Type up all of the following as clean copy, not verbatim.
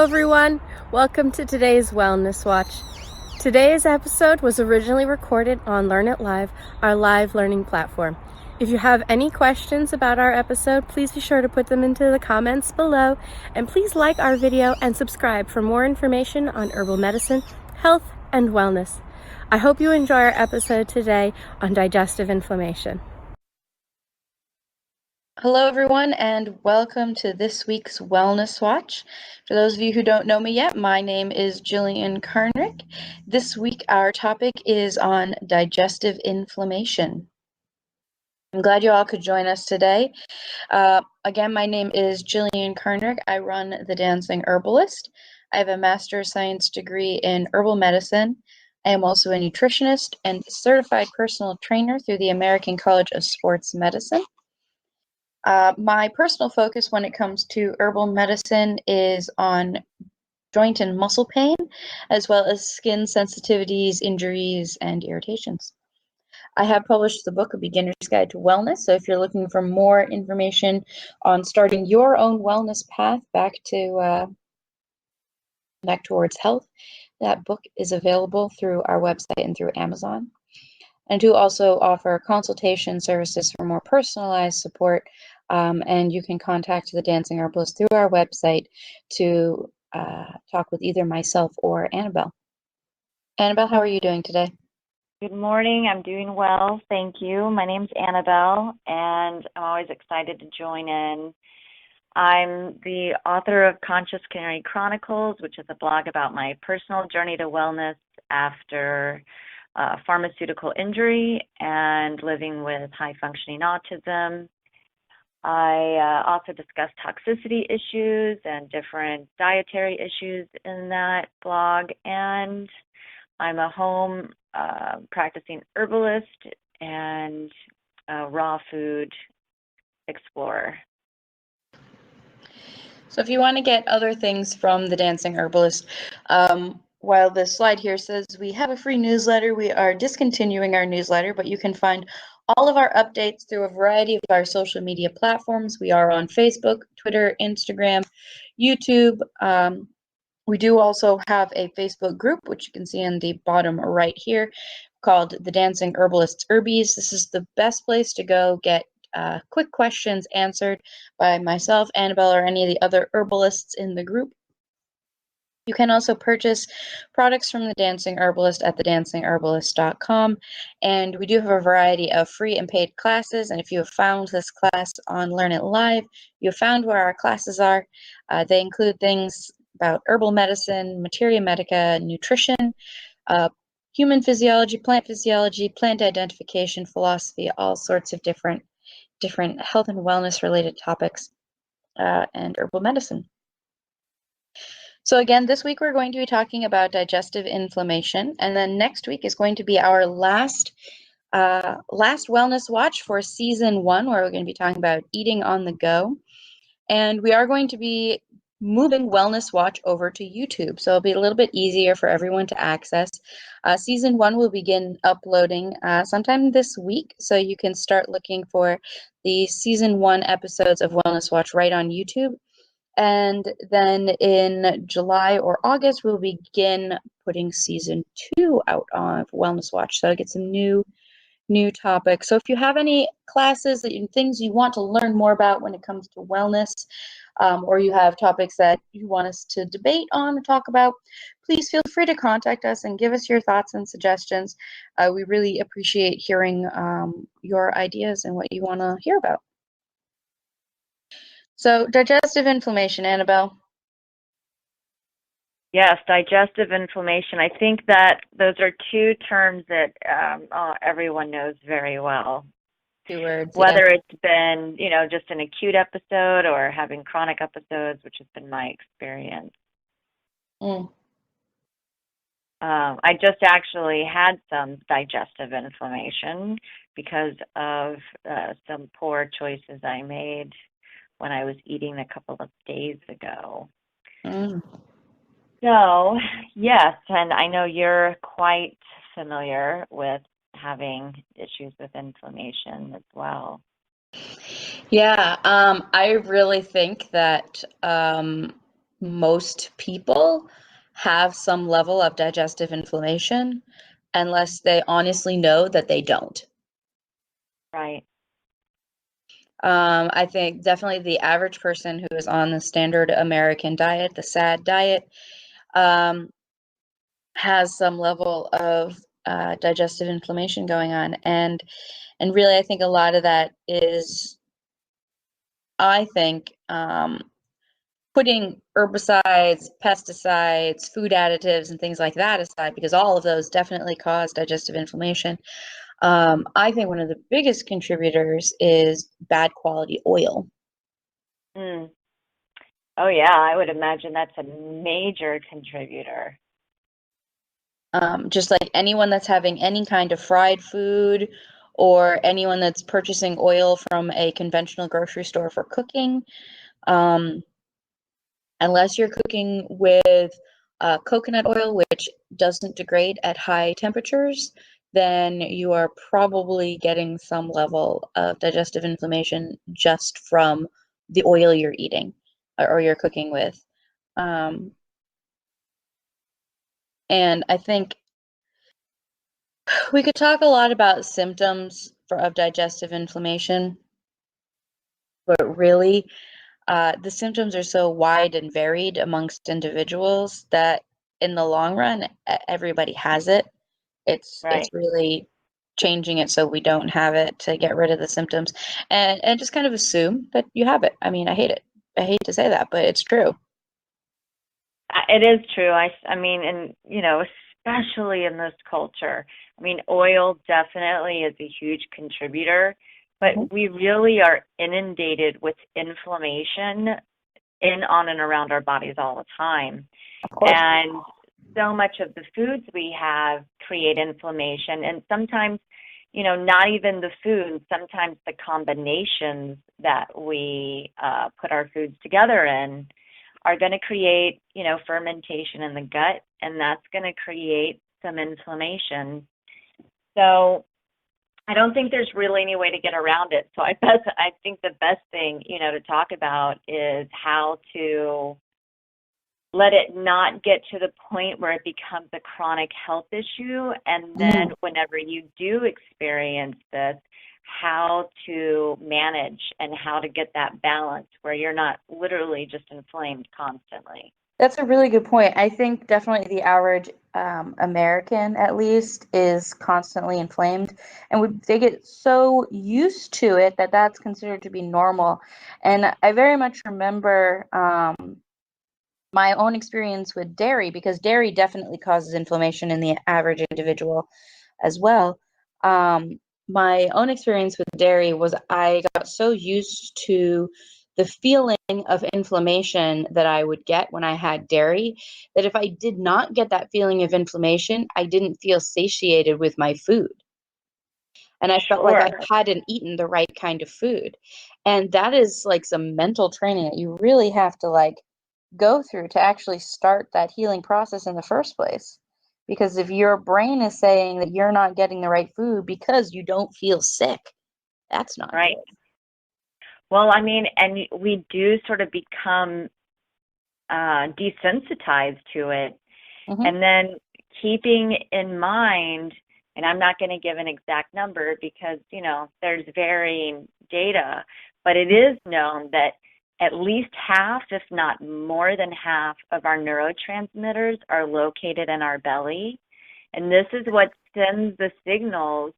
everyone. Welcome to today's Wellness Watch. Today's episode was originally recorded on Learn It Live, our live learning platform. If you have any questions about our episode, please be sure to put them into the comments below, and please like our video and subscribe for more information on herbal medicine, health, and wellness. I hope you enjoy our episode today on digestive inflammation. Hello everyone, and welcome to this week's Wellness Watch. For those of you who don't know me yet, my name is Jillian Karnrick. This week our topic is on digestive inflammation. I'm glad you all could join us today. Again, my name is Jillian Karnrick. I run The Dancing Herbalist. I have a Master's of Science degree in herbal medicine. I am also a nutritionist and certified personal trainer through the American College of Sports Medicine. My personal focus when it comes to herbal medicine is on joint and muscle pain, as well as skin sensitivities, injuries, and irritations. I have published the book, A Beginner's Guide to Wellness, so if you're looking for more information on starting your own wellness path back towards health, that book is available through our website and through Amazon. And do also offer consultation services for more personalized support. And you can contact the Dancing Herbalist through our website to talk with either myself or Annabelle. Annabelle, how are you doing today? Good morning. I'm doing well. Thank you. My name's Annabelle, and I'm always excited to join in. I'm the author of Conscious Canary Chronicles, which is a blog about my personal journey to wellness after pharmaceutical injury and living with high-functioning autism. I also discuss toxicity issues and different dietary issues in that blog, and I'm a home practicing herbalist and raw food explorer. So if you want to get other things from the Dancing Herbalist, while the slide here says we have a free newsletter, we are discontinuing our newsletter, but you can find all of our updates through a variety of our social media platforms. We are on Facebook, Twitter, Instagram, YouTube. We do also have a Facebook group, which you can see in the bottom right here, called The Dancing Herbalists Herbies. This is the best place to go get quick questions answered by myself, Annabelle, or any of the other herbalists in the group. You can also purchase products from the Dancing Herbalist at thedancingherbalist.com, and we do have a variety of free and paid classes. And if you have found this class on Learn It Live, you have found where our classes are. They include things about herbal medicine, materia medica, nutrition, human physiology, plant identification, philosophy, all sorts of different health and wellness related topics, and herbal medicine. So again, this week we're going to be talking about digestive inflammation, and then next week is going to be our last wellness watch for season 1, where we're going to be talking about eating on the go. And we are going to be moving Wellness Watch over to YouTube, so it'll be a little bit easier for everyone to access. Season 1 will begin uploading sometime this week, so you can start looking for the season 1 episodes of Wellness Watch right on YouTube. And then in July or August, we'll begin putting season 2 out on Wellness Watch, so I get some new topics. So if you have any classes and things you want to learn more about when it comes to wellness, or you have topics that you want us to debate on or talk about, please feel free to contact us and give us your thoughts and suggestions. We really appreciate hearing your ideas and what you want to hear about. So digestive inflammation, Annabelle. Yes, digestive inflammation. I think that those are two terms that everyone knows very well. 2 words. Whether yeah. it's been, just an acute episode or having chronic episodes, which has been my experience. I just actually had some digestive inflammation because of some poor choices I made when I was eating a couple of days ago. So, yes, and I know you're quite familiar with having issues with inflammation as well. Yeah, I really think that most people have some level of digestive inflammation unless they honestly know that they don't. Right. I think definitely the average person who is on the standard American diet, the SAD diet, um, has some level of digestive inflammation going on, and really, I think a lot of that is, I think, putting herbicides, pesticides, food additives, and things like that aside, because all of those definitely cause digestive inflammation. I think one of the biggest contributors is bad quality oil. Mm. Oh, yeah, I would imagine that's a major contributor. Just like anyone that's having any kind of fried food or anyone that's purchasing oil from a conventional grocery store for cooking, um, unless you're cooking with coconut oil, which doesn't degrade at high temperatures, then you are probably getting some level of digestive inflammation just from the oil you're eating or you're cooking with. Um, and I think we could talk a lot about symptoms of digestive inflammation, but really, the symptoms are so wide and varied amongst individuals that in the long run, everybody has it. It's Right. really changing it so we don't have it to get rid of the symptoms and just kind of assume that you have it. I mean, I hate it. I hate to say that, but it's true. It is true. I mean, and, especially in this culture, I mean, oil definitely is a huge contributor, Mhm. but we really are inundated with inflammation in, on, and around our bodies all the time. Of course. And so much of the foods we have create inflammation. And sometimes, not even the food, sometimes the combinations that we put our foods together in are going to create, fermentation in the gut, and that's going to create some inflammation. So I don't think there's really any way to get around it. So I think the best thing, to talk about is how to let it not get to the point where it becomes a chronic health issue. And then Mhm. whenever you do experience this, how to manage and how to get that balance where you're not literally just inflamed constantly. That's a really good point. I think definitely the average American, at least, is constantly inflamed, and they get so used to it that that's considered to be normal. And I very much remember my own experience with dairy, because dairy definitely causes inflammation in the average individual as well. Um, my own experience with dairy was I got so used to the feeling of inflammation that I would get when I had dairy that if I did not get that feeling of inflammation, I didn't feel satiated with my food. And I felt like I Sure. hadn't eaten the right kind of food. And that is like some mental training that you really have to like go through to actually start that healing process in the first place. Because if your brain is saying that you're not getting the right food because you don't feel sick, that's not Right. good. Well, I mean, and we do sort of become desensitized to it. Hmm. And then keeping in mind, and I'm not going to give an exact number because, there's varying data, but it is known that at least half, if not more than half, of our neurotransmitters are located in our belly. And this is what sends the signals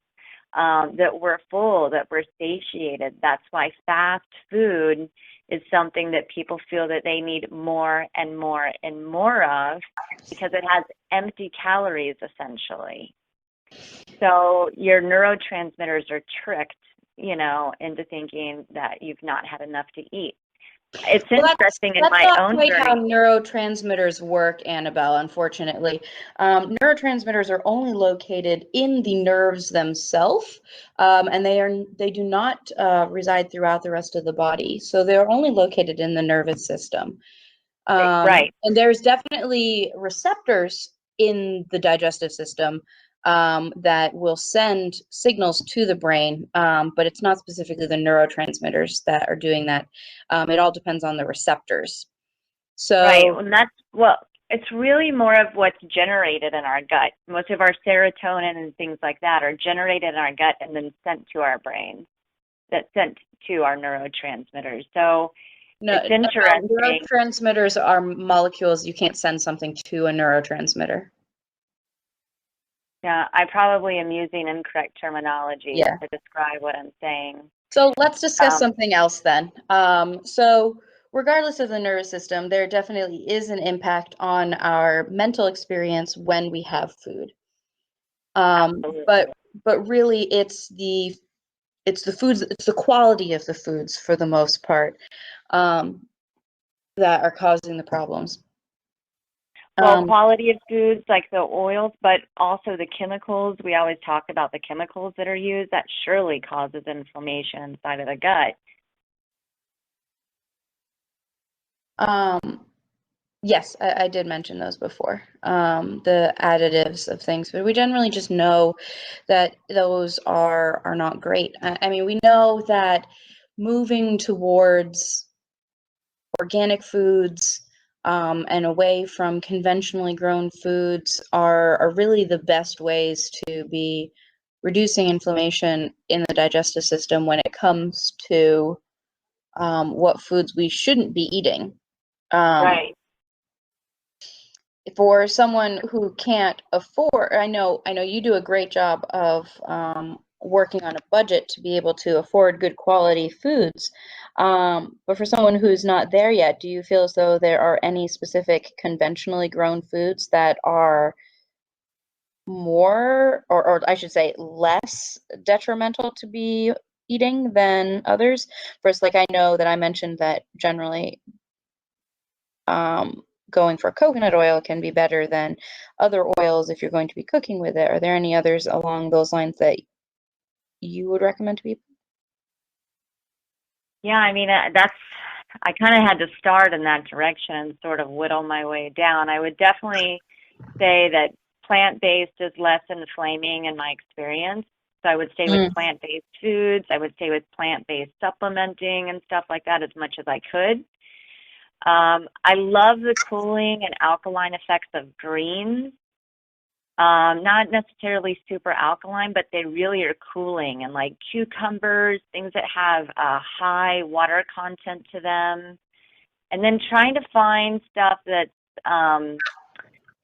that we're full, that we're satiated. That's why fast food is something that people feel that they need more and more and more of because it has empty calories essentially. So your neurotransmitters are tricked, into thinking that you've not had enough to eat. It's Well, that's interesting in that's my not own quite how journey. neurotransmitters work, Annabelle, unfortunately. Neurotransmitters are only located in the nerves themselves, and they do not reside throughout the rest of the body. So they're only located in the nervous system. Right. And there's definitely receptors in the digestive system that will send signals to the brain, but it's not specifically the neurotransmitters that are doing that. It all depends on the receptors. So, Right. And that's, well, it's really more of what's generated in our gut. Most of our serotonin and things like that are generated in our gut and then sent to our brain, that's sent to our neurotransmitters. So no, it's interesting. neurotransmitters are molecules. You can't send something to a neurotransmitter. Yeah, I probably am using incorrect terminology Yeah. to describe what I'm saying. So let's discuss Um, something else then. So regardless of the nervous system, there definitely is an impact on our mental experience when we have food. Um, but Absolutely. but really, it's the foods, it's the quality of the foods for the most part, um, that are causing the problems. Well, Um, quality of foods like the oils, but also the chemicals. We always talk about the chemicals that are used. That surely causes inflammation inside of the gut. um, yes, I did mention those before. The additives of things, but we generally just know that those are not great. I mean, we know that moving towards organic foods, and away from conventionally grown foods are really the best ways to be reducing inflammation in the digestive system when it comes to, what foods we shouldn't be eating. Um, Right. for someone who can't afford, I know you do a great job of, working on a budget to be able to afford good quality foods. But for someone who's not there yet, do you feel as though there are any specific conventionally grown foods that are more, or I should say less detrimental to be eating than others? First, like I know that I mentioned that generally, um, going for coconut oil can be better than other oils if you're going to be cooking with it. Are there any others along those lines that you would recommend to people? Yeah, I mean, I kind of had to start in that direction and sort of whittle my way down. I would definitely say that plant-based is less inflaming in my experience. So I would stay with Mm, plant-based foods. I would stay with plant-based supplementing and stuff like that as much as I could. I love the cooling and alkaline effects of greens. Not necessarily super alkaline, but they really are cooling. And like cucumbers, things that have a high water content to them. And then trying to find stuff that's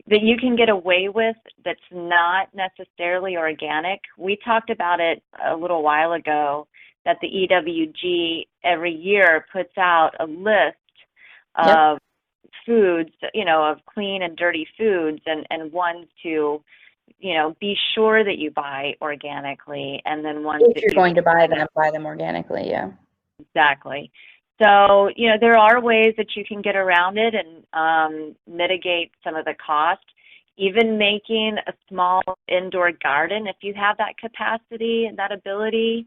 that you can get away with that's not necessarily organic. We talked about it a little while ago that the EWG every year puts out a list yep. of foods, of clean and dirty foods and ones to, be sure that you buy organically and then ones If that you're you going to can kind of, buy them organically, yeah. exactly. So, there are ways that you can get around it and mitigate some of the cost. Even making a small indoor garden, if you have that capacity and that ability,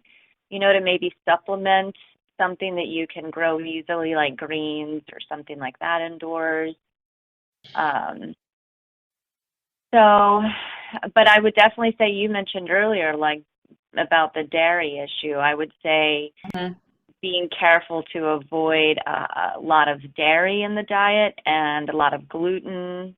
to maybe supplement something that you can grow easily, like greens or something like that indoors. Um, so, but I would definitely say you mentioned earlier, like about the dairy issue. I would say Hmm. being careful to avoid a lot of dairy in the diet and a lot of gluten.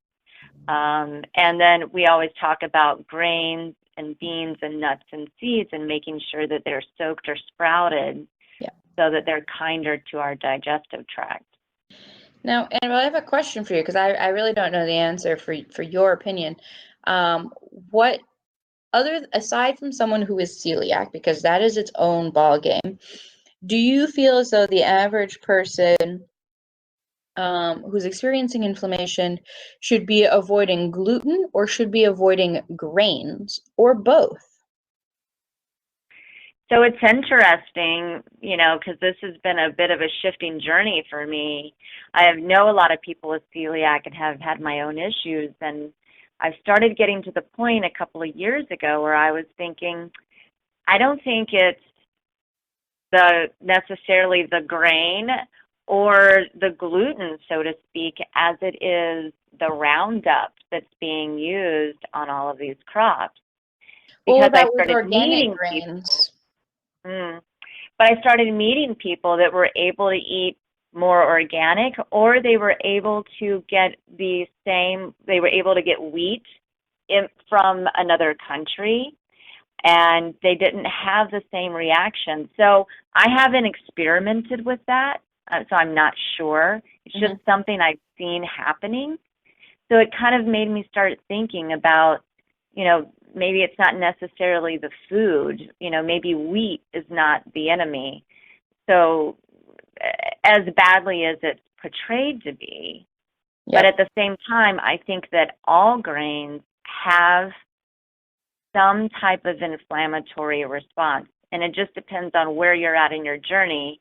And then we always talk about grains and beans and nuts and seeds and making sure that they're soaked or sprouted Yeah. so that they're kinder to our digestive tract. Now, Annabelle, I have a question for you because I really don't know the answer for your opinion. What other aside from someone who is celiac, because that is its own ball game, do you feel as though the average person, who's experiencing inflammation should be avoiding gluten or should be avoiding grains or both? So it's interesting, because this has been a bit of a shifting journey for me. I know a lot of people with celiac and have had my own issues, and I've started getting to the point a couple of years ago where I was thinking, I don't think it's necessarily the grain or the gluten, so to speak, as it is the Roundup that's being used on all of these crops. Well, what Because I about with started organic meeting people. grains? Mm, but I started meeting people that were able to eat more organic, or they were able to get they were able to get wheat from another country, and they didn't have the same reaction. So I haven't experimented with that, so I'm not sure. It's just something I've seen happening. So it kind of made me start thinking about, maybe it's not necessarily the food, maybe wheat is not the enemy. So as badly as it's portrayed to be, but at the same time, I think that all grains have some type of inflammatory response. And it just depends on where you're at in your journey.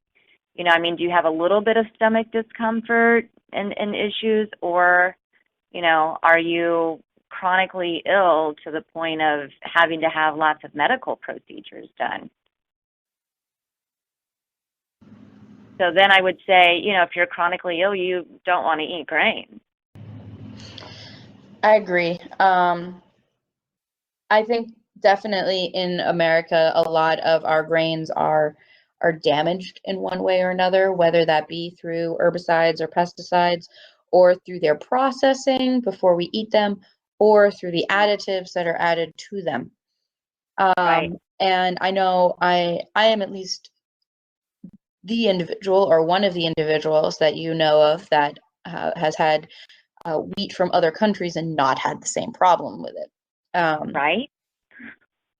Do you have a little bit of stomach discomfort and issues, or, are you chronically ill to the point of having to have lots of medical procedures done? So then I would say, if you're chronically ill, you don't want to eat grains. I agree. I think definitely in America, a lot of our grains are damaged in one way or another, whether that be through herbicides or pesticides, or through their processing before we eat them, or through the additives that are added to them. Right. And I know I am at least the individual, or one of the individuals that you know of, that has had wheat from other countries and not had the same problem with it. Right.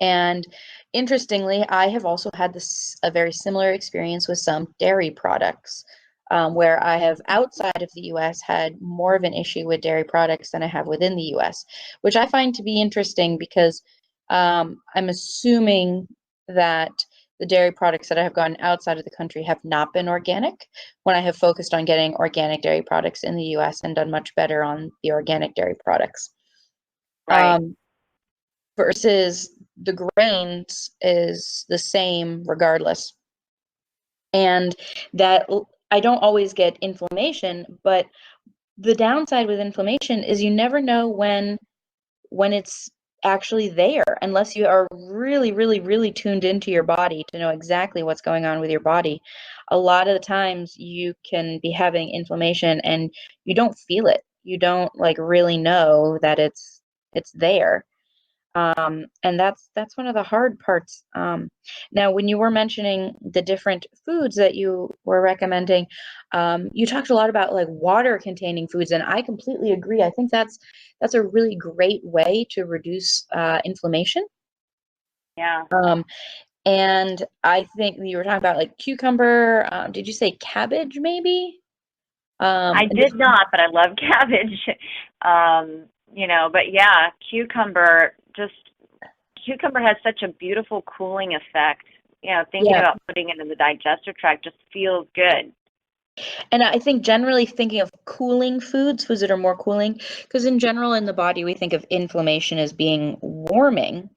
And interestingly, I have also had a very similar experience with some dairy products, where I have, outside of the US, had more of an issue with dairy products than I have within the US, which I find to be interesting because I'm assuming that the dairy products that I have gotten outside of the country have not been organic, when I have focused on getting organic dairy products in the US and done much better on the organic dairy products. Right. Versus the grains is the same regardless. And that I don't always get inflammation, but the downside with inflammation is you never know when it's actually there, unless you are really, really, really tuned into your body to know exactly what's going on with your body. A lot of the times you can be having inflammation and you don't feel it. You don't really know that it's there. And that's one of the hard parts. Now, when you were mentioning the different foods that you were recommending, you talked a lot about water-containing foods, and I completely agree. I think that's a really great way to reduce inflammation. Yeah. And I think you were talking about cucumber. Did you say cabbage, maybe? I did not, but I love cabbage. But yeah, cucumber has such a beautiful cooling effect. Thinking Yeah. about putting it in the digestive tract just feels good. And I think generally thinking of cooling foods that are more cooling, because in general in the body we think of inflammation as being warming.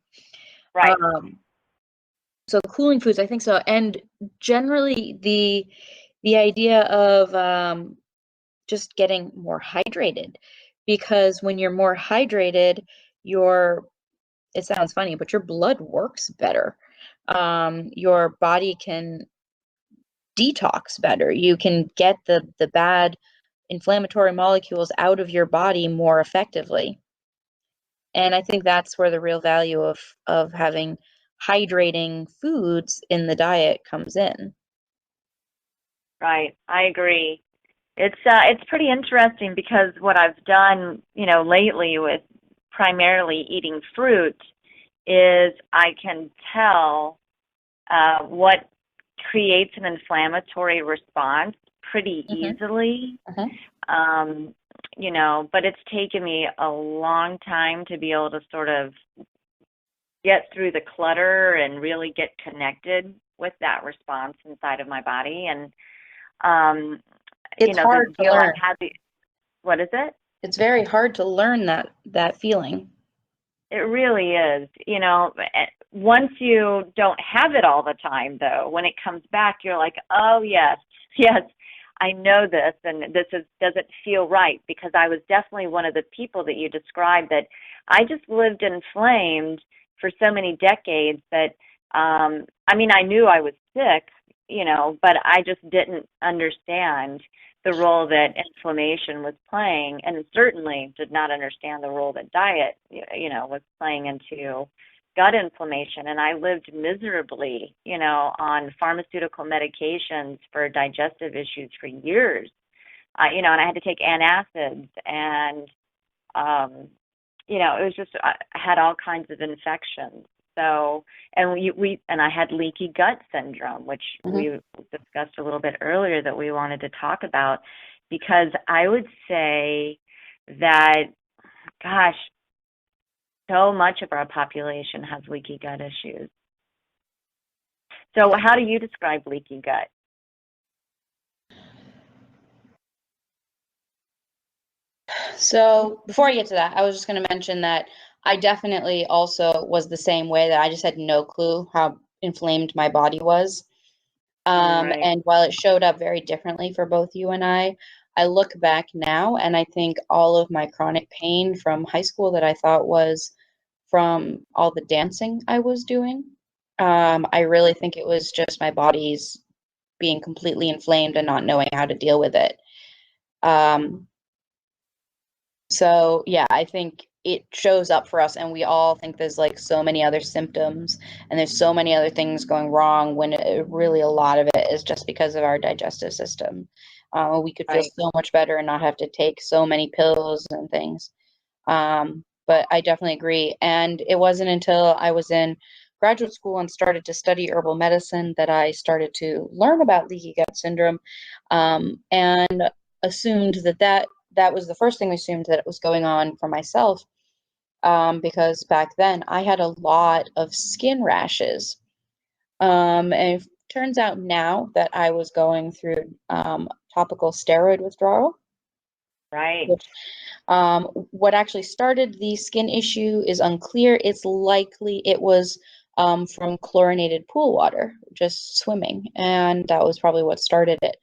Right. So cooling foods, I think so. And generally the idea of just getting more hydrated, because when you're more hydrated, it sounds funny, but your blood works better. Your body can detox better. You can get the bad inflammatory molecules out of your body more effectively. And I think that's where the real value of having hydrating foods in the diet comes in. Right. I agree. It's pretty interesting because what I've done, lately with primarily eating fruit is I can tell what creates an inflammatory response pretty easily. But it's taken me a long time to be able to sort of get through the clutter and really get connected with that response inside of my body. And it's hard to learn. What is it? It's very hard to learn that feeling. It really is. Once you don't have it all the time, though, when it comes back, you're like, oh, yes, I know this, and doesn't feel right, because I was definitely one of the people that you described that I just lived inflamed for so many decades that, I knew I was sick, but I just didn't understand the role that inflammation was playing, and certainly did not understand the role that diet, was playing into gut inflammation. And I lived miserably, on pharmaceutical medications for digestive issues for years, and I had to take antacids, and, it was just, I had all kinds of infections. So, and I had leaky gut syndrome, which we discussed a little bit earlier that we wanted to talk about, because I would say that, gosh, so much of our population has leaky gut issues. So how do you describe leaky gut? So before I get to that, I was just going to mention that I definitely also was the same way, that I just had no clue how inflamed my body was. Right. And while it showed up very differently for both you and I look back now and I think all of my chronic pain from high school that I thought was from all the dancing I was doing, I really think it was just my body's being completely inflamed and not knowing how to deal with it. So yeah, I think it shows up for us, and we all think there's like so many other symptoms and there's so many other things going wrong, when really a lot of it is just because of our digestive system. We could feel Right. so much better and not have to take so many pills and things. But I definitely agree. And it wasn't until I was in graduate school and started to study herbal medicine that I started to learn about leaky gut syndrome, and assumed that was the first thing I assumed, that it was going on for myself, because back then I had a lot of skin rashes. And it turns out now that I was going through topical steroid withdrawal, Right. which what actually started the skin issue is unclear. It's likely it was from chlorinated pool water, just swimming, and that was probably what started it.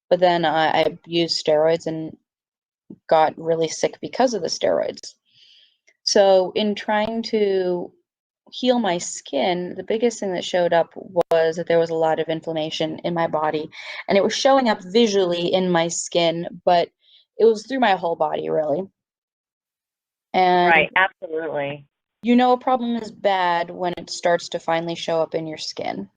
But then I used steroids and got really sick because of the steroids. So, in trying to heal my skin, the biggest thing that showed up was that there was a lot of inflammation in my body, and it was showing up visually in my skin, but it was through my whole body, really. And Right. Absolutely. a problem is bad when it starts to finally show up in your skin,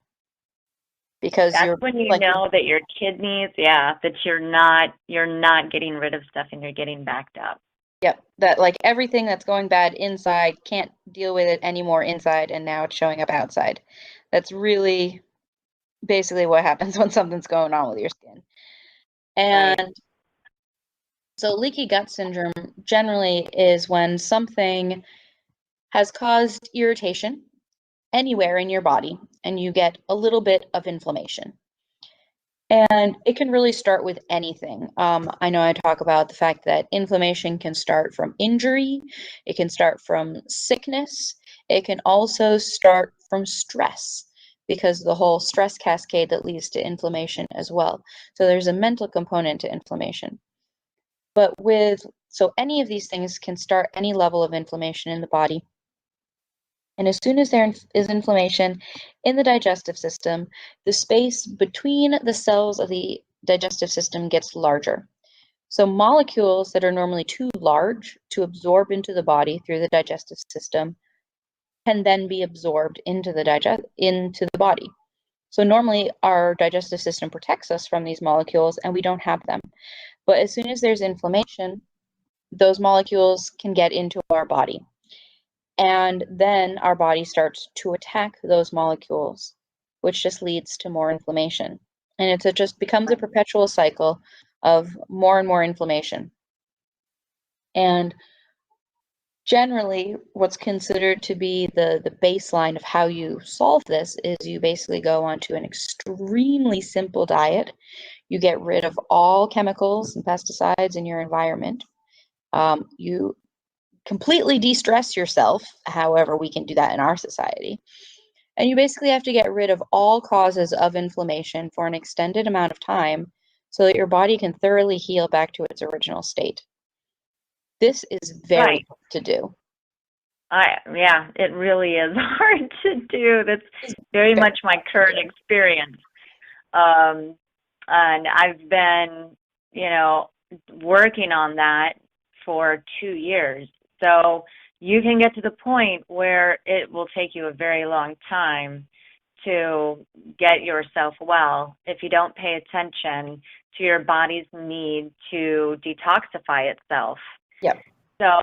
because That's you're when you like, know that your kidneys, that you're not getting rid of stuff and you're getting backed up. yep, that like everything that's going bad inside can't deal with it anymore inside, and now it's showing up outside. That's really basically what happens when something's going on with your skin. Right. And so leaky gut syndrome generally is when something has caused irritation anywhere in your body and you get a little bit of inflammation. And it can really start with anything. I know I talk about the fact that inflammation can start from injury, it can start from sickness, it can also start from stress, because the whole stress cascade that leads to inflammation as well. So there's a mental component to inflammation. So any of these things can start any level of inflammation in the body. And as soon as there is inflammation in the digestive system, the space between the cells of the digestive system gets larger. So molecules that are normally too large to absorb into the body through the digestive system can then be absorbed into the body. So normally our digestive system protects us from these molecules and we don't have them. But as soon as there's inflammation, those molecules can get into our body. And then our body starts to attack those molecules, which just leads to more inflammation. And it just becomes a Right. perpetual cycle of more and more inflammation. And generally, what's considered to be the baseline of how you solve this is you basically go onto an extremely simple diet. You get rid of all chemicals and pesticides in your environment. You completely de-stress yourself, however we can do that in our society. And you basically have to get rid of all causes of inflammation for an extended amount of time so that your body can thoroughly heal back to its original state. This is very Right. tough to do. Yeah, it really is hard to do. That's very Okay. much my current experience. Um, and I've been, you know, working on that for 2 years. So you can get to the point where it will take you a very long time to get yourself well if you don't pay attention to your body's need to detoxify itself. Yep. So,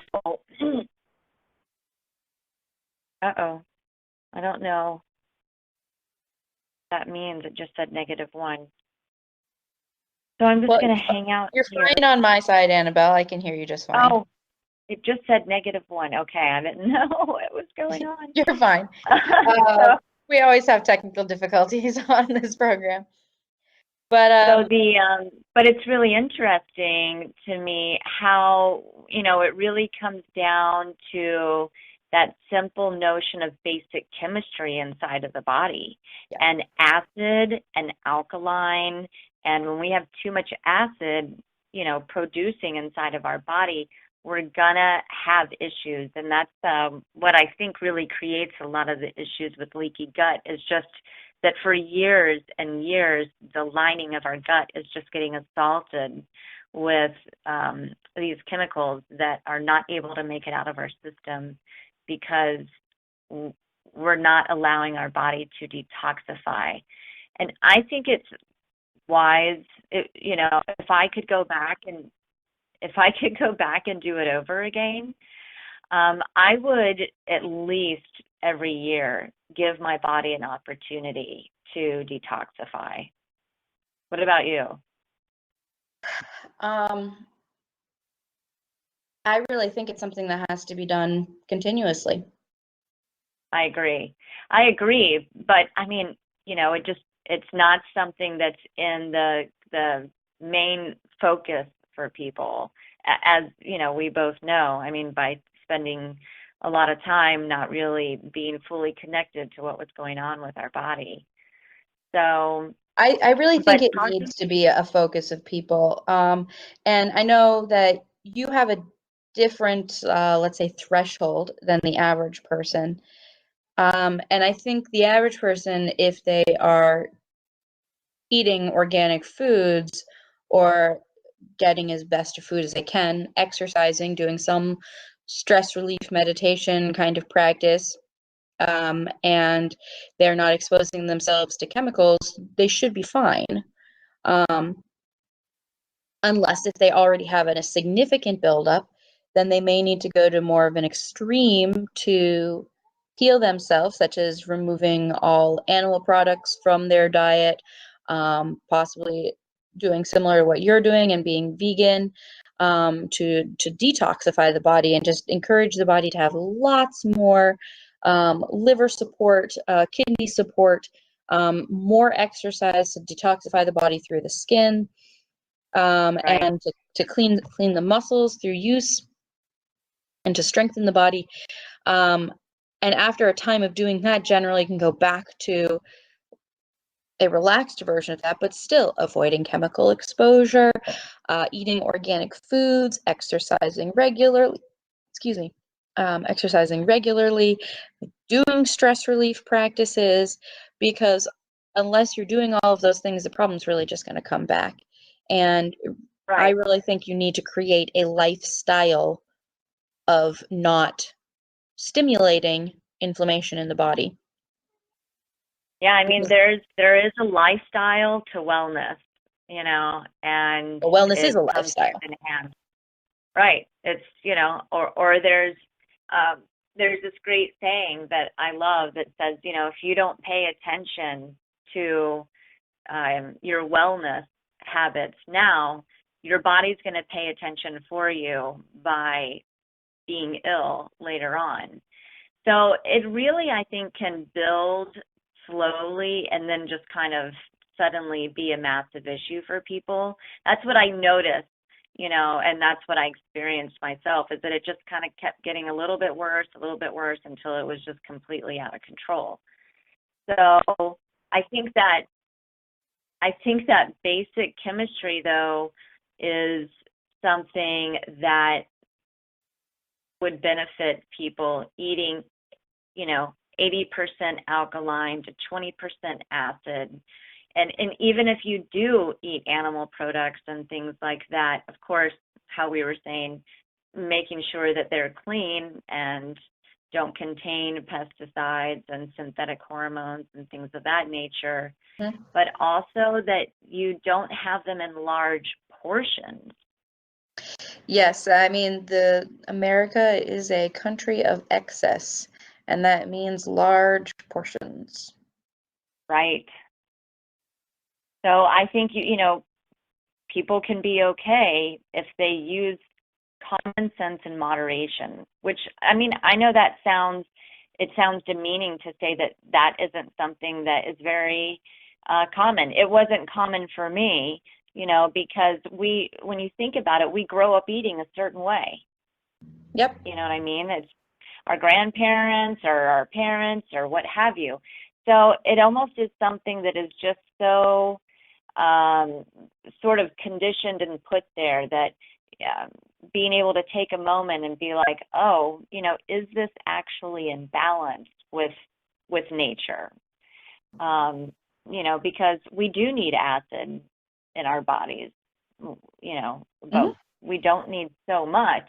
uh-oh, I don't know what that means. It just said -1. So I'm just Well, going to hang out you're here. fine on my side, Annabelle. I can hear you just fine. Oh, it just said -1. Okay, I didn't know what was going on. You're fine. Uh, So, we always have technical difficulties on this program. But but it's really interesting to me how, you know, it really comes down to that simple notion of basic chemistry inside of the body, yeah. and acid and alkaline. And when we have too much acid, you know, producing inside of our body, we're gonna have issues. And that's what I think really creates a lot of the issues with leaky gut, is just that for years and years, the lining of our gut is just getting assaulted with these chemicals that are not able to make it out of our system because we're not allowing our body to detoxify. And I think it's wise, you know, if I could go back and do it over again, I would at least every year give my body an opportunity to detoxify. What about you? Um, I really think it's something that has to be done continuously. I agree. I agree, but I mean, you know, it's not something that's in the main focus for people. As, you know, we both know. I mean, by spending a lot of time not really being fully connected to what was going on with our body. So, I really think but it talking, needs to be a focus of people. And I know that you have a different, let's say, threshold than the average person. And I think the average person, if they are eating organic foods or getting as best of food as they can, exercising, doing some stress relief meditation kind of practice, and they're not exposing themselves to chemicals, they should be fine. Um, unless if they already have a significant buildup, then they may need to go to more of an extreme to heal themselves, such as removing all animal products from their diet, possibly doing similar to what you're doing and being vegan, to detoxify the body and just encourage the body to have lots more liver support, kidney support, more exercise to detoxify the body through the skin, right? and to clean the muscles through use and to strengthen the body. Um, and after a time of doing that, generally you can go back to a relaxed version of that, but still avoiding chemical exposure, eating organic foods, exercising regularly. Excuse me. Exercising regularly, doing stress relief practices, because unless you're doing all of those things, the problem's really just going to come back. And I Right. really think you need to create a lifestyle of not stimulating inflammation in the body. Yeah, I mean, Because there is a lifestyle to wellness, you know, and wellness is it a comes lifestyle. hand in hand. Right. It's, you know, or there's this great saying that I love that says, you know, if you don't pay attention to your wellness habits now, your body's going to pay attention for you by being ill later on. So it really, I think, can build slowly and then just kind of suddenly be a massive issue for people. That's what I noticed, you know, and that's what I experienced myself, is that it just kind of kept getting a little bit worse until it was just completely out of control. So I think that I think that basic chemistry though is something that would benefit people eating, 80% alkaline to 20% acid. And even if you do eat animal products and things like that, of course, how we were saying, making sure that they're clean and don't contain pesticides and synthetic hormones and things of that nature, but also that you don't have them in large portions. Yes, I mean, America is a country of excess, and that means large portions. Right. So I think people can be okay if they use common sense and moderation, which, I mean, I know it sounds demeaning to say that isn't something that is very common. It wasn't common for me, because when you think about it, we grow up eating a certain way. Yep. You know what I mean? It's our grandparents or our parents or what have you. So it almost is something that is just so sort of conditioned and put there that being able to take a moment and be like, oh, is this actually in balance with nature? Because we do need acid in our bodies, but we don't need so much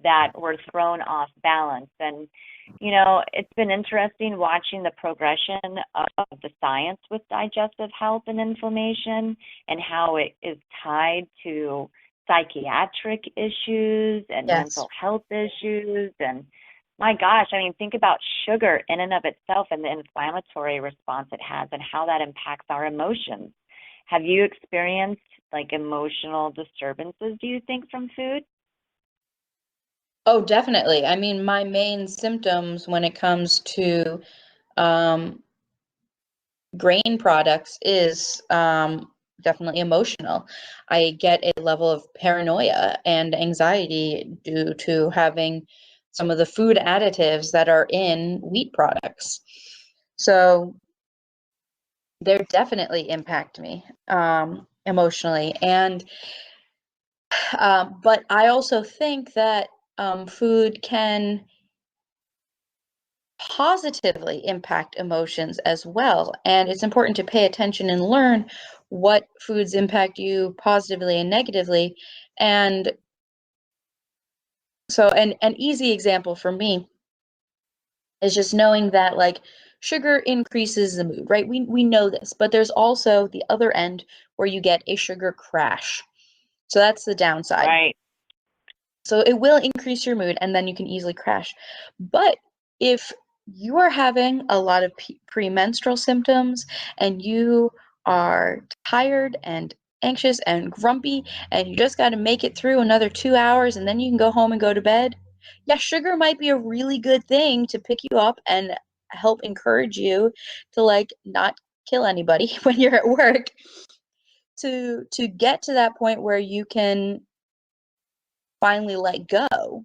that we're thrown off balance. And, it's been interesting watching the progression of the science with digestive health and inflammation and how it is tied to psychiatric issues and mental health issues. And my gosh, I mean, think about sugar in and of itself and the inflammatory response it has and how that impacts our emotions. Have you experienced like emotional disturbances, do you think, from food? Oh, definitely. I mean, my main symptoms when it comes to grain products is definitely emotional. I get a level of paranoia and anxiety due to having some of the food additives that are in wheat products. So they definitely impact me emotionally. And but I also think that food can positively impact emotions as well. And it's important to pay attention and learn what foods impact you positively and negatively. And so, an easy example for me is just knowing that like sugar increases the mood, right? We know this, but there's also the other end where you get a sugar crash. So that's the downside. Right. So it will increase your mood and then you can easily crash. But if you are having a lot of premenstrual symptoms and you are tired and anxious and grumpy and you just got to make it through another 2 hours and then you can go home and go to bed, yeah, sugar might be a really good thing to pick you up and help encourage you to like not kill anybody when you're at work to get to that point where you can finally let go.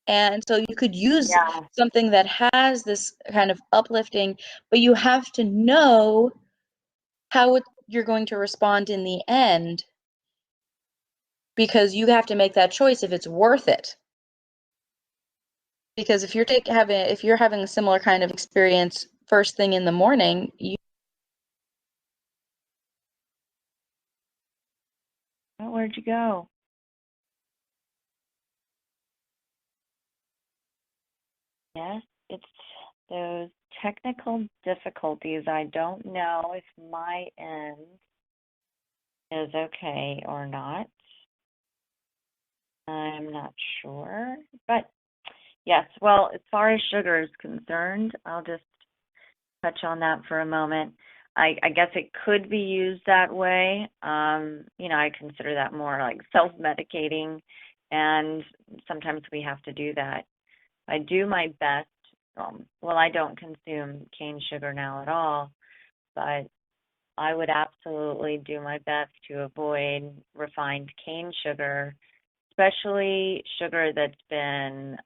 And so you could use something that has this kind of uplifting, but you have to know how you're going to respond in the end because you have to make that choice if it's worth it. Because if you're having a similar kind of experience first thing in the morning, Where'd you go? Yes, it's those technical difficulties. I don't know if my end is okay or not. I'm not sure. But yes, well, as far as sugar is concerned, I'll just touch on that for a moment. I guess it could be used that way. I consider that more like self-medicating, and sometimes we have to do that. I do my best. I don't consume cane sugar now at all, but I would absolutely do my best to avoid refined cane sugar, especially sugar that's been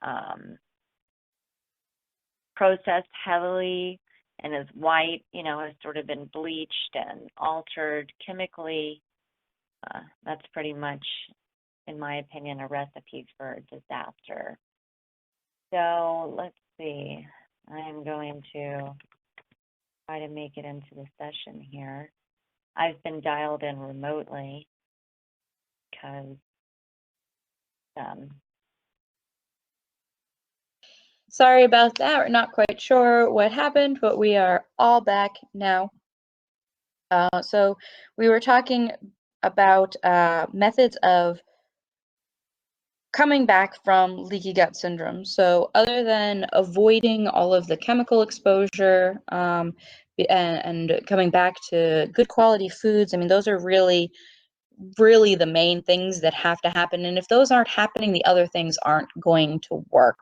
processed heavily and is white, has sort of been bleached and altered chemically. That's pretty much in my opinion, a recipe for disaster. So let's see. I'm going to try to make it into the session here. I've been dialed in remotely because sorry about that. We're not quite sure what happened, but we are all back now. So we were talking about methods of coming back from leaky gut syndrome. So other than avoiding all of the chemical exposure and coming back to good quality foods, I mean, those are really the main things that have to happen. And if those aren't happening, the other things aren't going to work.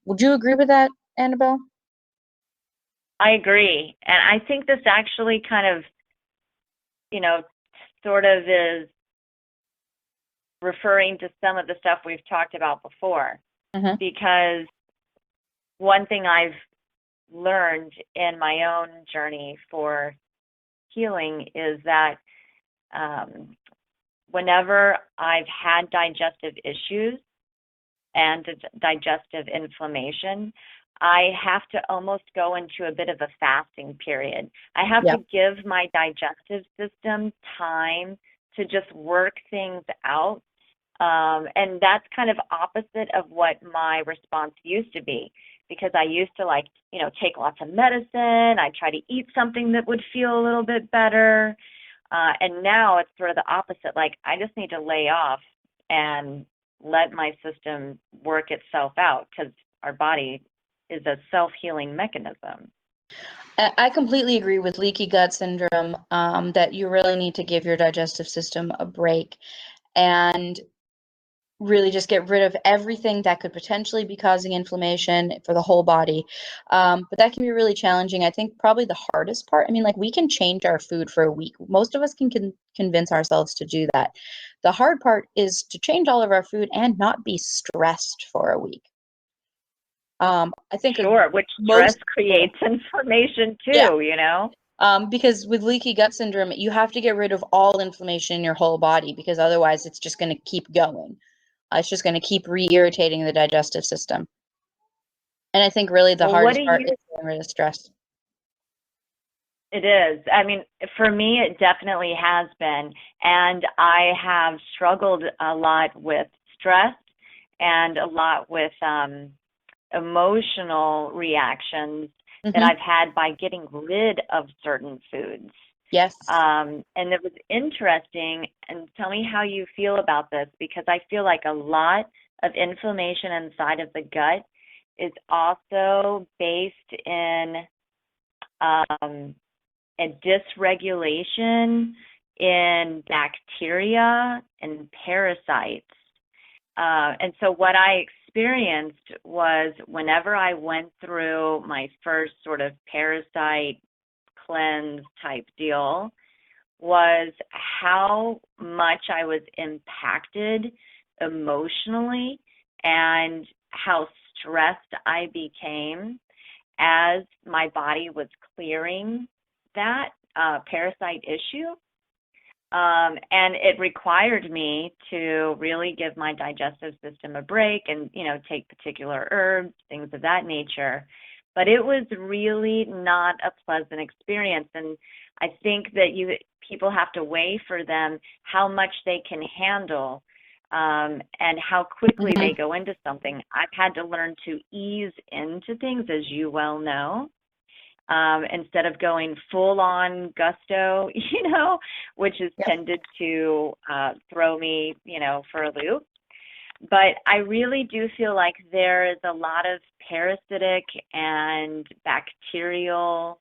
Would you agree with that, Annabelle? I agree. And I think this actually kind of, sort of is referring to some of the stuff we've talked about before. Mm-hmm. Because one thing I've learned in my own journey for healing is that whenever I've had digestive issues and digestive inflammation, I have to almost go into a bit of a fasting period. I have to give my digestive system time to just work things out. And that's kind of opposite of what my response used to be, because I used to take lots of medicine. I try to eat something that would feel a little bit better. And now it's sort of the opposite. Like, I just need to lay off and let my system work itself out, because our body is a self-healing mechanism. I completely agree with leaky gut syndrome, that you really need to give your digestive system a break and really just get rid of everything that could potentially be causing inflammation for the whole body. But that can be really challenging. I think probably the hardest part, I mean, like, we can change our food for a week. Most of us can convince ourselves to do that. The hard part is to change all of our food and not be stressed for a week. I think which stress creates inflammation too, because with leaky gut syndrome, you have to get rid of all inflammation in your whole body, because otherwise it's just going to keep going. It's just going to keep re-irritating the digestive system. And I think really the hardest part is getting rid of stress. It is. I mean, for me, it definitely has been. And I have struggled a lot with stress and a lot with emotional reactions that I've had by getting rid of certain foods. Yes. And it was interesting, and tell me how you feel about this, because I feel like a lot of inflammation inside of the gut is also based in a dysregulation in bacteria and parasites. And so what I experienced was, whenever I went through my first sort of parasite cleanse type deal, was how much I was impacted emotionally and how stressed I became as my body was clearing that parasite issue. And it required me to really give my digestive system a break and, take particular herbs, things of that nature. But it was really not a pleasant experience. And I think that people have to weigh for them how much they can handle, and how quickly they go into something. I've had to learn to ease into things, as you well know, instead of going full on gusto, which has tended to throw me, for a loop. But I really do feel like there is a lot of parasitic and bacterial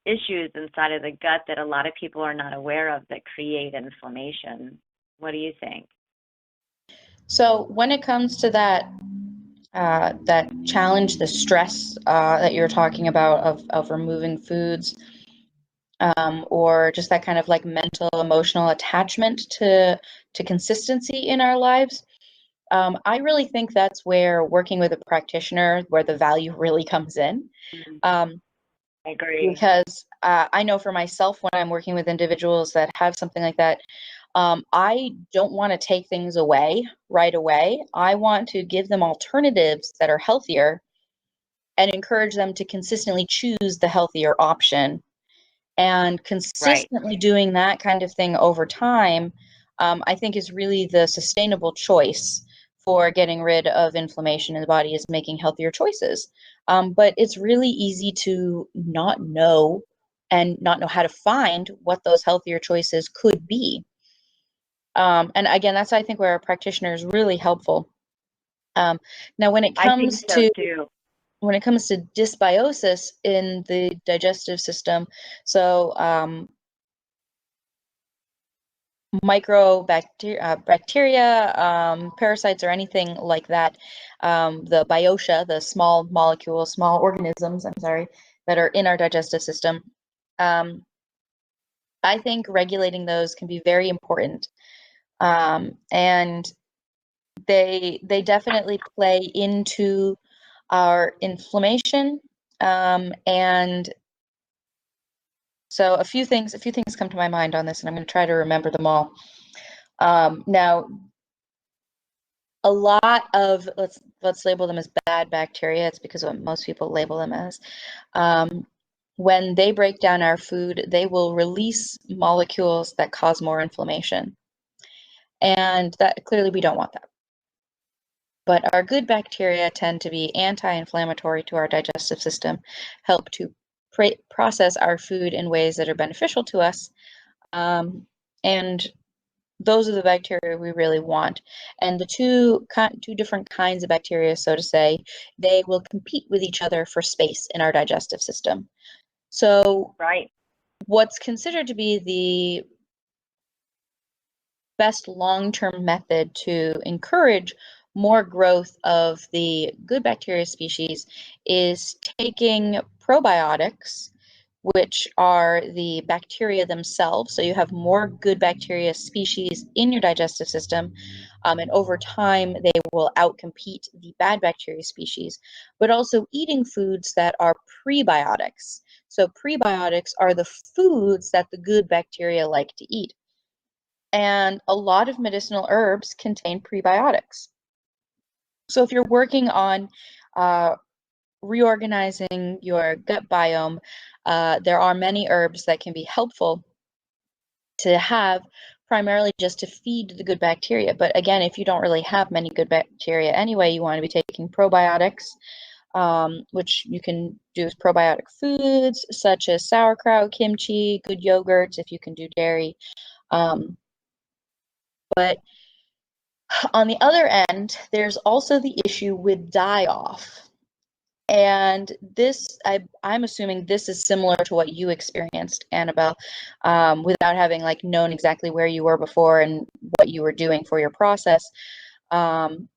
issues inside of the gut that a lot of people are not aware of that create inflammation. What do you think? So when it comes to that challenge, the stress that you're talking about of removing foods, or just that kind of like mental, emotional attachment to consistency in our lives, I really think that's where working with a practitioner, where the value really comes in. I agree. Because I know for myself, when I'm working with individuals that have something like that, I don't want to take things away right away. I want to give them alternatives that are healthier and encourage them to consistently choose the healthier option. And Right. consistently doing that kind of thing over time, I think is really the sustainable choice for getting rid of inflammation in the body, is making healthier choices. But it's really easy to not know and not know how to find what those healthier choices could be. And again, that's, I think, where a practitioner is really helpful. Um, Now, I think so too. when it comes to dysbiosis in the digestive system, so bacteria, parasites, or anything like that, the biota, the small molecules, small organisms, I'm sorry, that are in our digestive system, um, I think regulating those can be very important. And they definitely play into our inflammation. And so a few things come to my mind on this, and I'm going to try to remember them all. Now, a lot of, let's label them as bad bacteria. It's because what most people label them as. Um, when they break down our food, they will release molecules that cause more inflammation, and that clearly we don't want that. But our good bacteria tend to be anti-inflammatory to our digestive system, help to process our food in ways that are beneficial to us, and those are the bacteria we really want. And the two different kinds of bacteria, so to say, they will compete with each other for space in our digestive system. So Right. what's considered to be the best long-term method to encourage more growth of the good bacteria species is taking probiotics, which are the bacteria themselves. So you have more good bacteria species in your digestive system, and over time they will outcompete the bad bacteria species, but also eating foods that are prebiotics. So prebiotics are the foods that the good bacteria like to eat. And a lot of medicinal herbs contain prebiotics. So if you're working on uh, reorganizing your gut biome, there are many herbs that can be helpful to have, primarily just to feed the good bacteria. But again, if you don't really have many good bacteria anyway, you want to be taking probiotics, which you can do with probiotic foods such as sauerkraut, kimchi, good yogurts if you can do dairy. But on the other end, there's also the issue with die-off. And this, I'm assuming this is similar to what you experienced, Annabelle, without having like known exactly where you were before and what you were doing for your process. Um,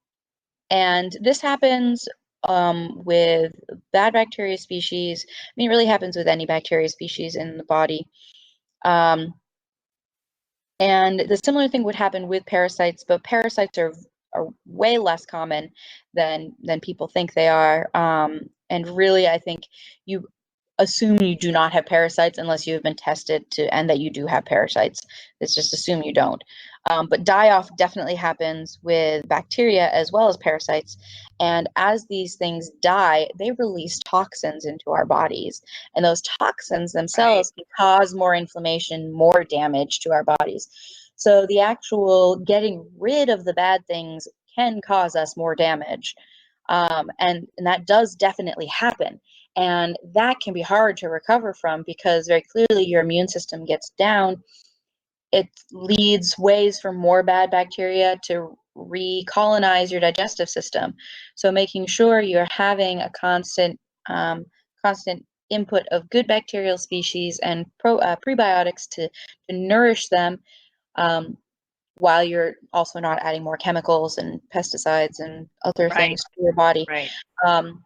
and this happens with bad bacteria species. I mean, it really happens with any bacteria species in the body. Um, And the similar thing would happen with parasites, but parasites are way less common than people think they are. And really, I think you assume you do not have parasites unless you have been tested to, and that you do have parasites. It's just assume you don't. But die-off definitely happens with bacteria as well as parasites. And as these things die, they release toxins into our bodies. And those toxins Right. themselves can cause more inflammation, more damage to our bodies. So the actual getting rid of the bad things can cause us more damage. And that does definitely happen. And that can be hard to recover from because very clearly your immune system gets down. It leads ways for more bad bacteria to recolonize your digestive system. So making sure you're having a constant input of good bacterial species and prebiotics to nourish them, um, while you're also not adding more chemicals and pesticides and other Right. things to your body. Right. Um,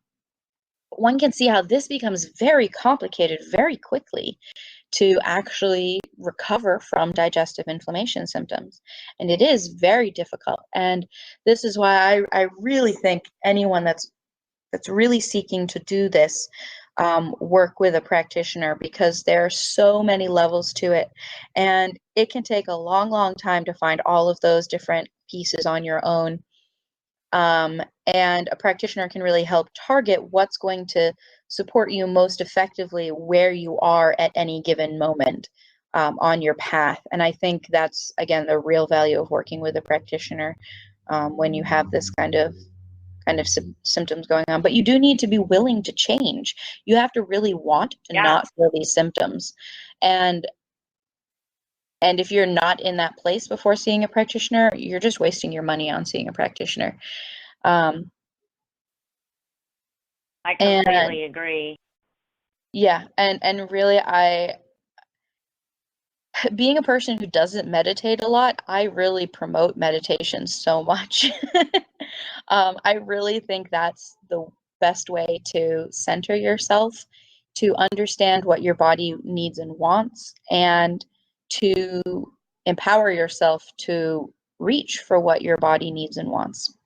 One can see how this becomes very complicated very quickly to actually recover from digestive inflammation symptoms. And it is very difficult. And this is why I really think anyone that's really seeking to do this, work with a practitioner, because there are so many levels to it, and it can take a long, long time to find all of those different pieces on your own. And a practitioner can really help target what's going to support you most effectively where you are at any given moment on your path. And I think that's, again, the real value of working with a practitioner when you have this kind of symptoms going on. But you do need to be willing to change. You have to really want to not feel these symptoms. And if you're not in that place before seeing a practitioner, you're just wasting your money on seeing a practitioner. I completely agree. Yeah, and really, being a person who doesn't meditate a lot, I really promote meditation so much. I really think that's the best way to center yourself, to understand what your body needs and wants, and to empower yourself to reach for what your body needs and wants.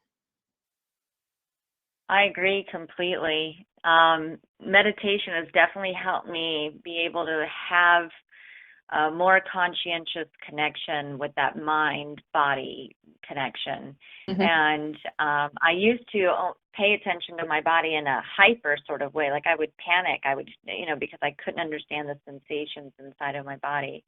I agree completely. Meditation has definitely helped me be able to have a more conscientious connection with that mind-body connection. Mhm. And I used to pay attention to my body in a hyper sort of way. Like I would panic. I would, because I couldn't understand the sensations inside of my body.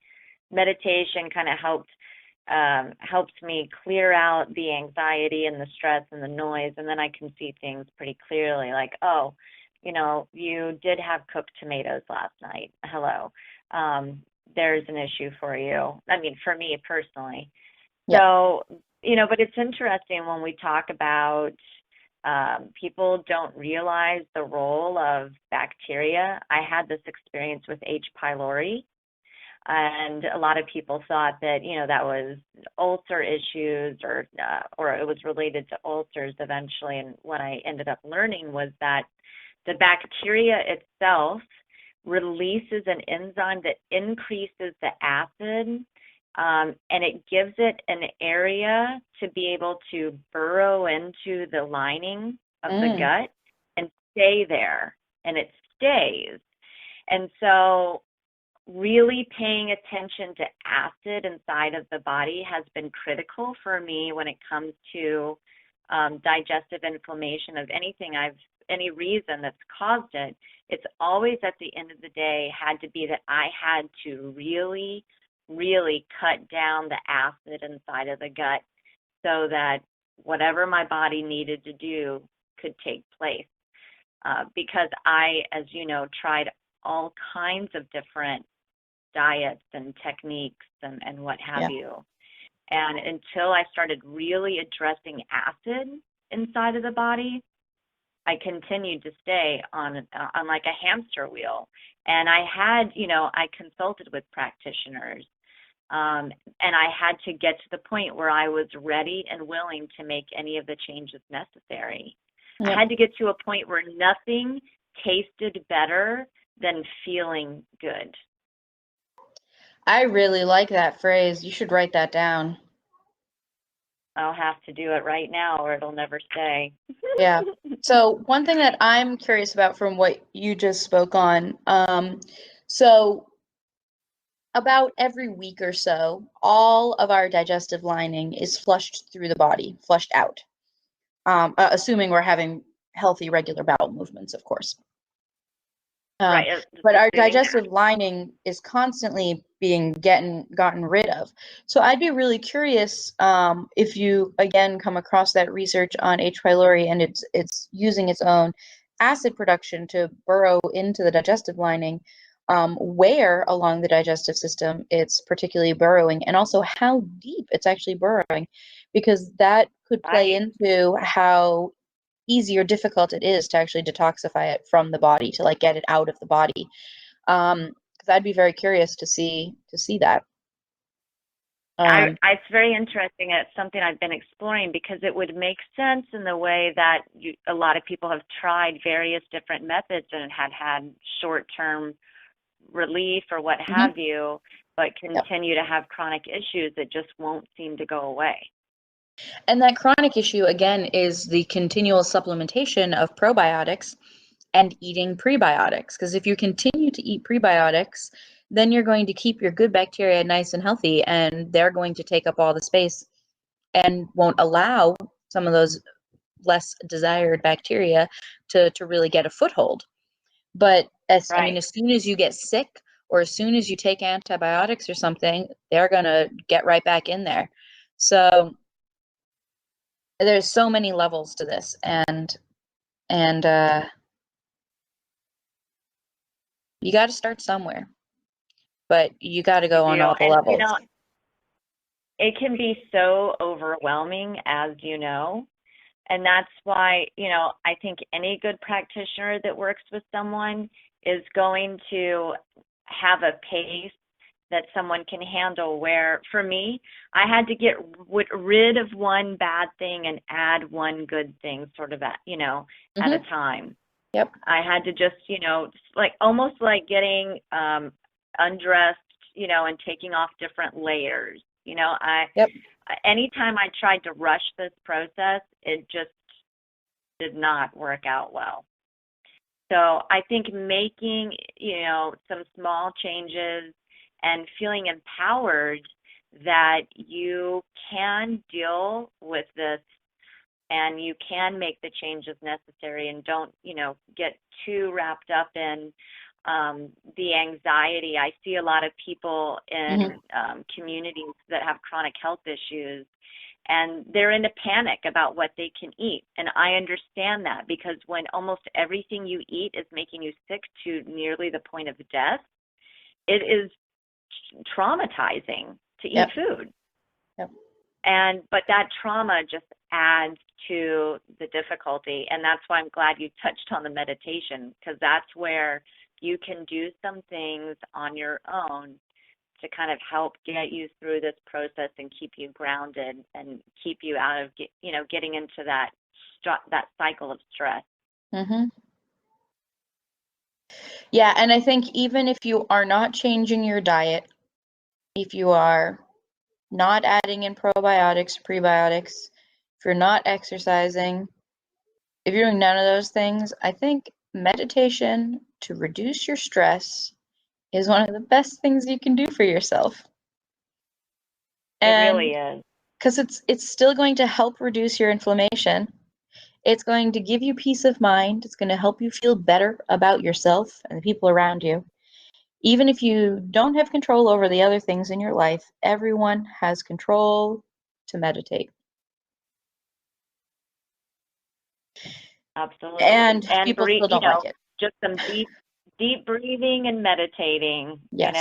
Meditation kind of helps me clear out the anxiety and the stress and the noise, and then I can see things pretty clearly, like, oh, you did have cooked tomatoes last night. Hello. There's an issue for you. I mean, for me personally. Yeah. So, but it's interesting when we talk about people don't realize the role of bacteria. I had this experience with H. pylori. And a lot of people thought that, that was ulcer issues or it was related to ulcers eventually. And what I ended up learning was that the bacteria itself releases an enzyme that increases the acid, and it gives it an area to be able to burrow into the lining of the gut and stay there, and it stays. And so really paying attention to acid inside of the body has been critical for me when it comes to digestive inflammation of any reason that's caused it. It's always at the end of the day had to be that I had to really, really cut down the acid inside of the gut so that whatever my body needed to do could take place. Because I, as you know, tried all kinds of different diets and techniques and what have you. And until I started really addressing acid inside of the body, I continued to stay on like a hamster wheel. And I had, I consulted with practitioners, and I had to get to the point where I was ready and willing to make any of the changes necessary. I had to get to a point where nothing tasted better than feeling good. I really like that phrase. You should write that down. I'll have to do it right now or it'll never stay. Yeah. So one thing that I'm curious about from what you just spoke on, so about every week or so, all of our digestive lining is flushed through the body, flushed out, assuming we're having healthy, regular bowel movements, of course. Right. But our digestive lining is constantly being gotten rid of. So I'd be really curious if you again come across that research on H. pylori and it's using its own acid production to burrow into the digestive lining, where along the digestive system it's particularly burrowing, and also how deep it's actually burrowing, because that could play into how easy or difficult it is to actually detoxify it from the body, to like get it out of the body. Because I'd be very curious to see that. It's very interesting. It's something I've been exploring because it would make sense in the way that a lot of people have tried various different methods and had short-term relief or what have you, but continue to have chronic issues that just won't seem to go away. And that chronic issue, again, is the continual supplementation of probiotics and eating prebiotics. Because if you continue to eat prebiotics, then you're going to keep your good bacteria nice and healthy, and they're going to take up all the space and won't allow some of those less desired bacteria to really get a foothold. But I mean, Right. as soon as you get sick or as soon as you take antibiotics or something, they're going to get right back in there. So there's so many levels to this, and you got to start somewhere, but you got to You go on do. all the And, levels. it can be so overwhelming, as you know. And that's why, I think any good practitioner that works with someone is going to have a pace that someone can handle. Where for me, I had to get rid of one bad thing and add one good thing, sort of at a time. Yep. I had to just, like almost like getting undressed, and taking off different layers. Yep. Anytime I tried to rush this process, it just did not work out well. So I think making, some small changes and feeling empowered that you can deal with this and you can make the changes necessary, and don't, get too wrapped up in the anxiety. I see a lot of people in communities that have chronic health issues, and they're in a panic about what they can eat. And I understand that, because when almost everything you eat is making you sick to nearly the point of death, it is traumatizing to eat food. Yep. But that trauma just adds to the difficulty. And that's why I'm glad you touched on the meditation, because that's where you can do some things on your own to kind of help get you through this process and keep you grounded and keep you out of, getting into that cycle of stress. Yeah, and I think even if you are not changing your diet, if you are not adding in probiotics, prebiotics, if you're not exercising, if you're doing none of those things, I think meditation to reduce your stress is one of the best things you can do for yourself. It And really is. because it's still going to help reduce your inflammation. It's going to give you peace of mind. It's going to help you feel better about yourself and the people around you. Even if you don't have control over the other things in your life, everyone has control to meditate. Absolutely. And And people breathe, still don't like it. just some deep breathing and meditating. Yes.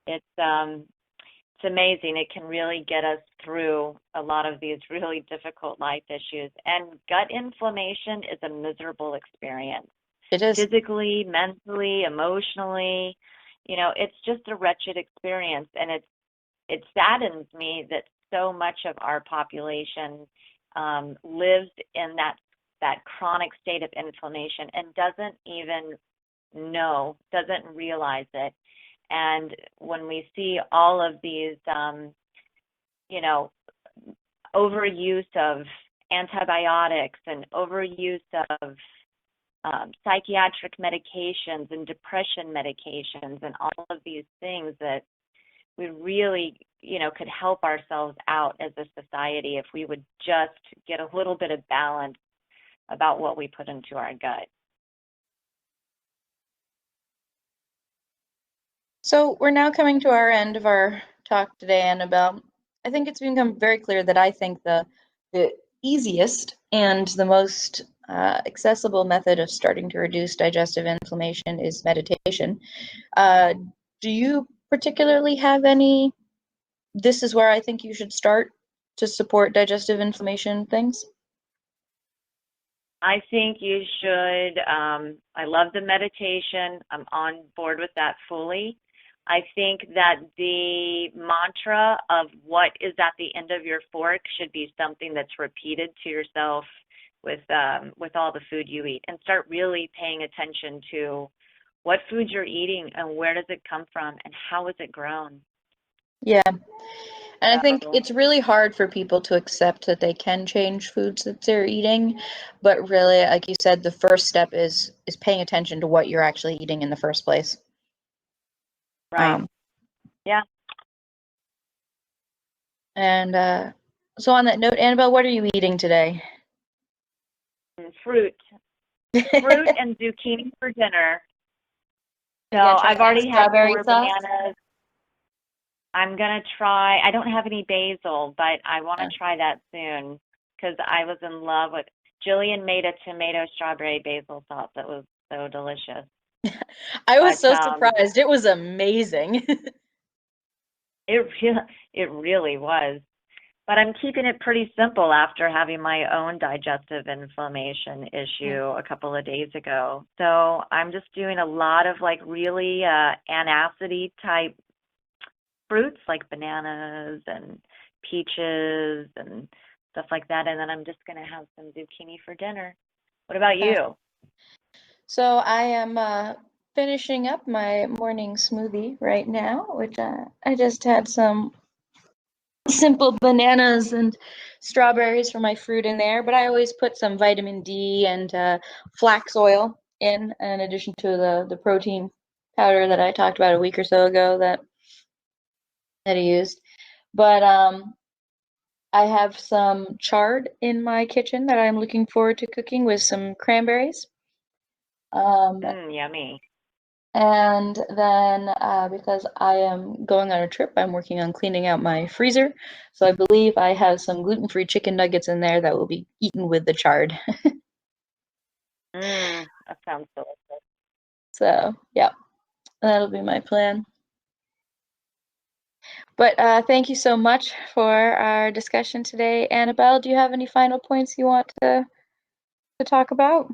It's amazing. It can really get us through a lot of these really difficult life issues. And gut inflammation is a miserable experience. It is. Physically, mentally, emotionally, it's just a wretched experience. And it saddens me that so much of our population lives in that chronic state of inflammation and doesn't even doesn't realize it. And when we see all of these, overuse of antibiotics and overuse of psychiatric medications and depression medications and all of these things, that we really, could help ourselves out as a society if we would just get a little bit of balance about what we put into our gut. So we're now coming to our end of our talk today, Annabelle. I think it's become very clear that I think the easiest and the most accessible method of starting to reduce digestive inflammation is meditation. Do you particularly have any, this is where I think you should start to support digestive inflammation things? I think you should. I love the meditation. I'm on board with that fully. I think that the mantra of what is at the end of your fork should be something that's repeated to yourself with all the food you eat, and start really paying attention to what food you're eating and where does it come from and how is it grown. Yeah. And I think So, it's really hard for people to accept that they can change foods that they're eating, but really, like you said, the first step is paying attention to what you're actually eating in the first place. right. Um, Yeah. and so on that note, Annabelle, what are you eating today? And fruit and zucchini for dinner. So You gonna try I've that already had strawberry 4 sauce? bananas. I'm gonna try. I don't have any basil, but I want Yeah. to try that soon because I was in love with. Jillian made a tomato strawberry basil sauce that was so delicious. I was But so surprised. It was amazing. it really was. But I'm keeping it pretty simple after having my own digestive inflammation issue a couple of days ago. So I'm just doing a lot of like really antacid type fruits like bananas and peaches and stuff like that. And then I'm just going to have some zucchini for dinner. What about Okay. you? So I am finishing up my morning smoothie right now, which I just had some simple bananas and strawberries for my fruit in there, but I always put some vitamin D and flax oil in addition to the protein powder that I talked about a week or so ago that I used. But I have some chard in my kitchen that I'm looking forward to cooking with some cranberries. Um, Yummy. And then, because I am going on a trip, I'm working on cleaning out my freezer. So I believe I have some gluten-free chicken nuggets in there that will be eaten with the chard. That sounds delicious. So, yeah, that'll be my plan. But thank you so much for our discussion today. Annabelle, do you have any final points you want to talk about?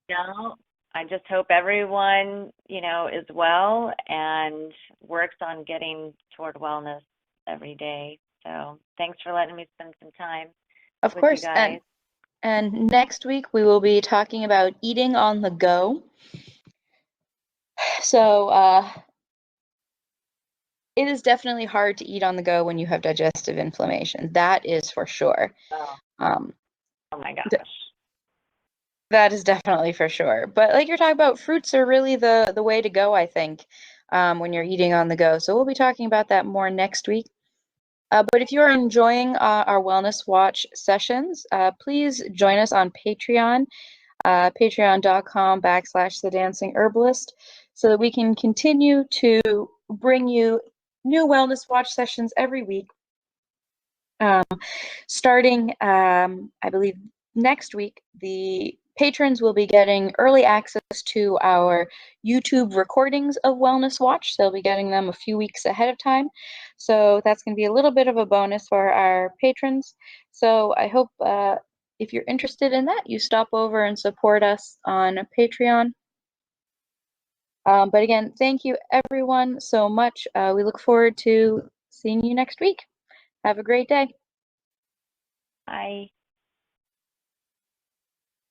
No, I just hope everyone, is well and works on getting toward wellness every day. So thanks for letting me spend some time Of with you course. guys. And next week we will be talking about eating on the go. So, it is definitely hard to eat on the go when you have digestive inflammation. That is for sure. Oh, Um, oh my th- gosh. that is definitely for sure. But like you're talking about, fruits are really the way to go, I think, when you're eating on the go. So we'll be talking about that more next week. But if you're enjoying our Wellness Watch sessions, please join us on Patreon, patreon.com/the Dancing Herbalist, so that we can continue to bring you new Wellness Watch sessions every week. Um, Starting, I believe, next week, the patrons will be getting early access to our YouTube recordings of Wellness Watch. They'll be getting them a few weeks ahead of time. So that's going to be a little bit of a bonus for our patrons. So I hope if you're interested in that, you stop over and support us on Patreon. But again, thank you everyone so much. We look forward to seeing you next week. Have a great day. Bye.